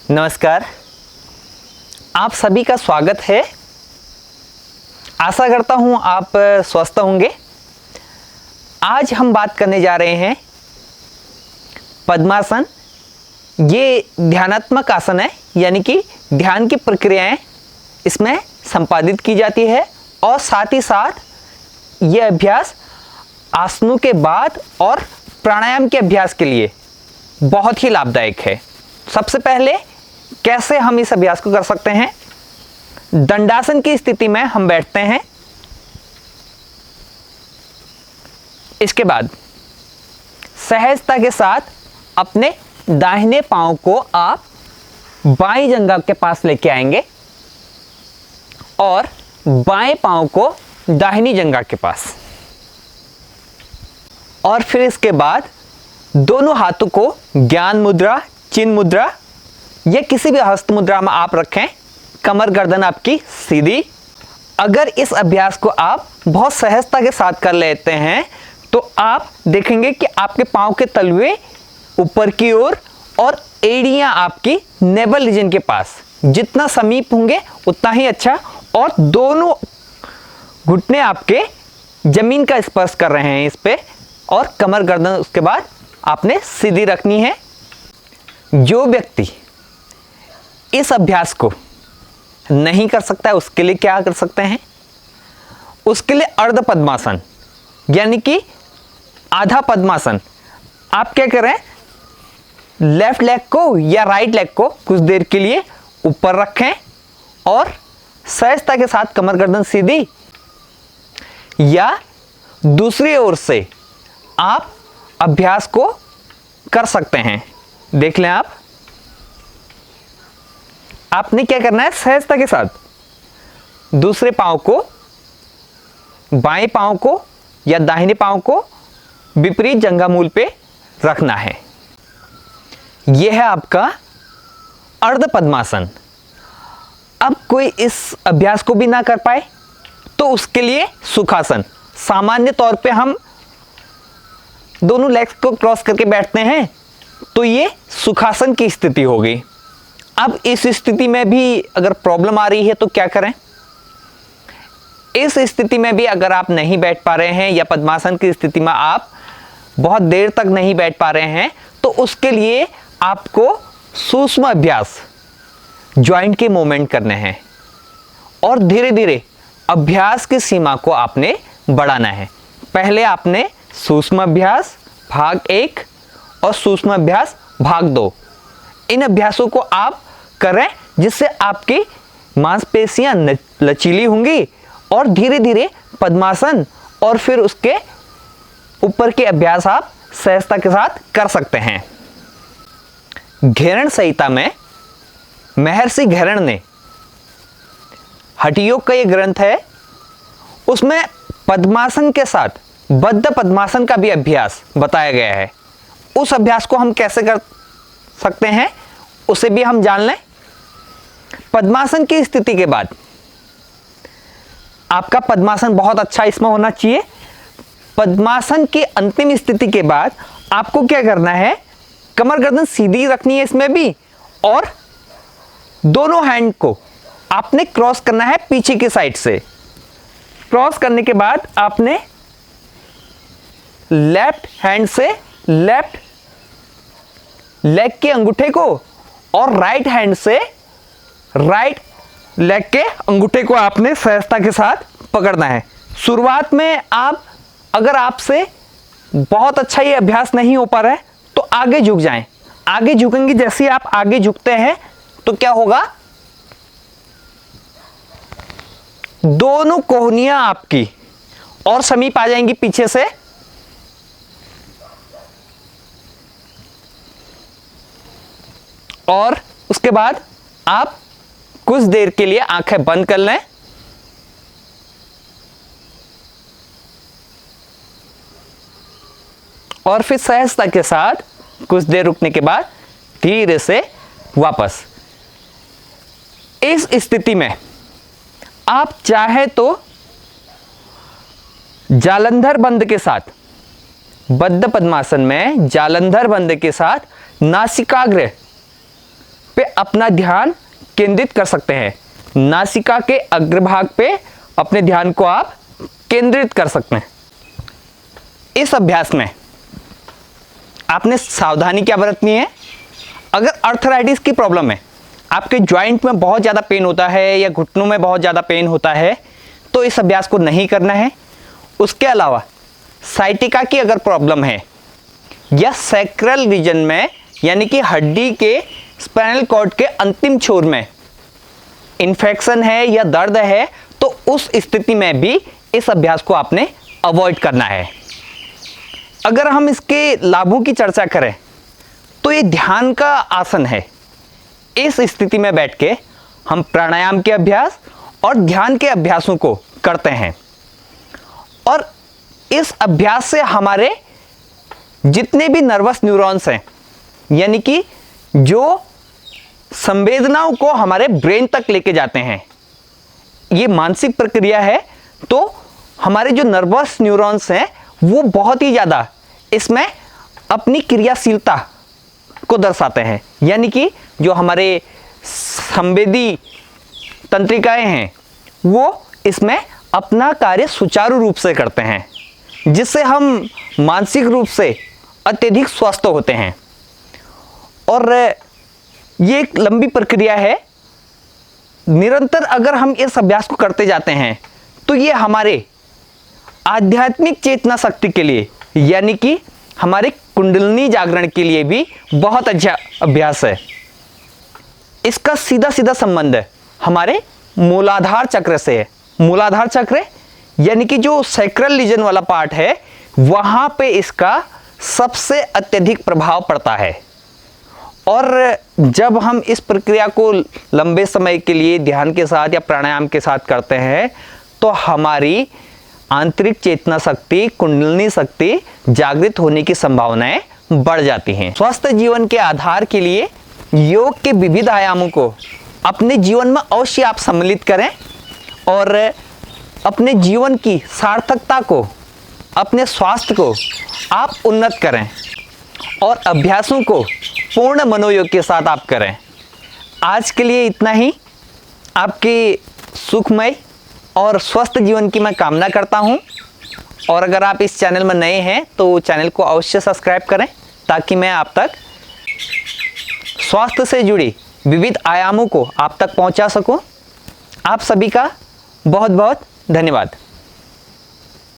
नमस्कार, आप सभी का स्वागत है। आशा करता हूँ आप स्वस्थ होंगे। आज हम बात करने जा रहे हैं पद्मासन। ये ध्यानात्मक आसन है, यानी कि ध्यान की प्रक्रियाएं इसमें संपादित की जाती है और साथ ही साथ ये अभ्यास आसनों के बाद और प्राणायाम के अभ्यास के लिए बहुत ही लाभदायक है। सबसे पहले कैसे हम इस अभ्यास को कर सकते हैं? दंडासन की स्थिति में हम बैठते हैं। इसके बाद सहजता के साथ अपने दाहिने पांव को आप बाईं जंघा के पास लेके आएंगे और बाएं पांव को दाहिनी जंघा के पास, और फिर इसके बाद दोनों हाथों को ज्ञान मुद्रा, चिन्ह मुद्रा या किसी भी हस्त मुद्रा में आप रखें। कमर गर्दन आपकी सीधी। अगर इस अभ्यास को आप बहुत सहजता के साथ कर लेते हैं तो आप देखेंगे कि आपके पांव के तलवे ऊपर की ओर और एड़ियां आपकी नेवल रीजन के पास जितना समीप होंगे उतना ही अच्छा, और दोनों घुटने आपके जमीन का स्पर्श कर रहे हैं इस पे, और कमर गर्दन उसके बाद आपने सीधी रखनी है। जो व्यक्ति इस अभ्यास को नहीं कर सकता है उसके लिए क्या कर सकते हैं? उसके लिए अर्ध पद्मासन यानी कि आधा पद्मासन। आप क्या करें, लेफ्ट लेग को या राइट लेग को कुछ देर के लिए ऊपर रखें और सहजता के साथ कमर गर्दन सीधी, या दूसरी ओर से आप अभ्यास को कर सकते हैं। देख लें आपने क्या करना है, सहजता के साथ दूसरे पांव को, बाएं पांव को या दाहिने पांव को विपरीत जंघा मूल पे रखना है। यह है आपका अर्ध पद्मासन। अब कोई इस अभ्यास को भी ना कर पाए तो उसके लिए सुखासन। सामान्य तौर पे हम दोनों लेग्स को क्रॉस करके बैठते हैं, तो ये सुखासन की स्थिति होगी। अब इस स्थिति में भी अगर प्रॉब्लम आ रही है तो क्या करें? इस स्थिति में भी अगर आप नहीं बैठ पा रहे हैं या पद्मासन की स्थिति में आप बहुत देर तक नहीं बैठ पा रहे हैं, तो उसके लिए आपको सूक्ष्म अभ्यास, जॉइंट के मूवमेंट करने हैं और धीरे धीरे अभ्यास की सीमा को आपने बढ़ाना है। पहले आपने सूक्ष्म अभ्यास भाग 1 और सूक्ष्म अभ्यास भाग 2, इन अभ्यासों को आप करें जिससे आपकी मांसपेशियां लचीली होंगी, और धीरे धीरे पद्मासन और फिर उसके ऊपर के अभ्यास आप सहजता के साथ कर सकते हैं। घेरण संहिता में महर्षि घेरण ने, हठयोग का ये ग्रंथ है, उसमें पद्मासन के साथ बद्ध पद्मासन का भी अभ्यास बताया गया है। उस अभ्यास को हम कैसे कर सकते हैं उसे भी हम जान लें। पद्मासन की स्थिति के बाद आपका पद्मासन बहुत अच्छा इसमें होना चाहिए। पद्मासन की अंतिम स्थिति के बाद आपको क्या करना है, कमर गर्दन सीधी रखनी है इसमें भी, और दोनों हैंड को आपने क्रॉस करना है पीछे की साइड से। क्रॉस करने के बाद आपने लेफ्ट हैंड से लेफ्ट लेग के अंगूठे को और राइट हैंड से राइट लेग के अंगूठे को आपने सहजता के साथ पकड़ना है। शुरुआत में आप, अगर आपसे बहुत अच्छा ये अभ्यास नहीं हो पा रहा है तो आगे झुक जाएं। आगे झुकेंगे, जैसे आप आगे झुकते हैं तो क्या होगा, दोनों कोहनियां आपकी और समीप आ जाएंगी पीछे से, और उसके बाद आप कुछ देर के लिए आंखें बंद कर लें। और फिर सहजता के साथ कुछ देर रुकने के बाद धीरे से वापस। इस स्थिति में आप चाहे तो जालंधर बंद के साथ, बद्ध पद्मासन में जालंधर बंद के साथ नासिकाग्र पे अपना ध्यान केंद्रित कर सकते हैं। नासिका के अग्रभाग पे अपने ध्यान को आप केंद्रित कर सकते हैं। इस अभ्यास में आपने सावधानी क्या बरतनी है? अगर अर्थराइटिस की प्रॉब्लम है, आपके जॉइंट में बहुत ज़्यादा पेन होता है या घुटनों में बहुत ज़्यादा पेन होता है, तो इस अभ्यास को नहीं करना है। उसके अलावा साइटिका की अगर प्रॉब्लम है या सैक्रल रीजन में यानी कि हड्डी के स्पाइनल कॉर्ड के अंतिम छोर में इन्फेक्शन है या दर्द है, तो उस स्थिति में भी इस अभ्यास को आपने अवॉइड करना है। अगर हम इसके लाभों की चर्चा करें तो ये ध्यान का आसन है। इस स्थिति में बैठ के हम प्राणायाम के अभ्यास और ध्यान के अभ्यासों को करते हैं और इस अभ्यास से हमारे जितने भी नर्वस न्यूरॉन्स हैं यानी कि जो संवेदनाओं को हमारे ब्रेन तक लेके जाते हैं, ये मानसिक प्रक्रिया है, तो हमारे जो नर्वस न्यूरॉन्स हैं वो बहुत ही ज़्यादा इसमें अपनी क्रियाशीलता को दर्शाते हैं। यानी कि जो हमारे संवेदी तंत्रिकाएं हैं वो इसमें अपना कार्य सुचारू रूप से करते हैं, जिससे हम मानसिक रूप से अत्यधिक स्वस्थ होते हैं। और ये एक लंबी प्रक्रिया है। निरंतर अगर हम इस अभ्यास को करते जाते हैं तो ये हमारे आध्यात्मिक चेतना शक्ति के लिए यानी कि हमारे कुंडलिनी जागरण के लिए भी बहुत अच्छा अभ्यास है। इसका सीधा सीधा संबंध है हमारे मूलाधार चक्र से है। मूलाधार चक्र यानी कि जो सैक्रल रीजन वाला पार्ट है, वहां पे इसका सबसे अत्यधिक प्रभाव पड़ता है। और जब हम इस प्रक्रिया को लंबे समय के लिए ध्यान के साथ या प्राणायाम के साथ करते हैं तो हमारी आंतरिक चेतना शक्ति, कुंडलिनी शक्ति जागृत होने की संभावनाएं बढ़ जाती हैं। स्वस्थ जीवन के आधार के लिए योग के विविध आयामों को अपने जीवन में अवश्य आप सम्मिलित करें और अपने जीवन की सार्थकता को, अपने स्वास्थ्य को आप उन्नत करें और अभ्यासों को पूर्ण मनोयोग के साथ आप करें। आज के लिए इतना ही। आपके सुखमय और स्वस्थ जीवन की मैं कामना करता हूं। और अगर आप इस चैनल में नए हैं तो चैनल को अवश्य सब्सक्राइब करें ताकि मैं आप तक स्वास्थ्य से जुड़ी विविध आयामों को आप तक पहुंचा सकूं। आप सभी का बहुत बहुत धन्यवाद।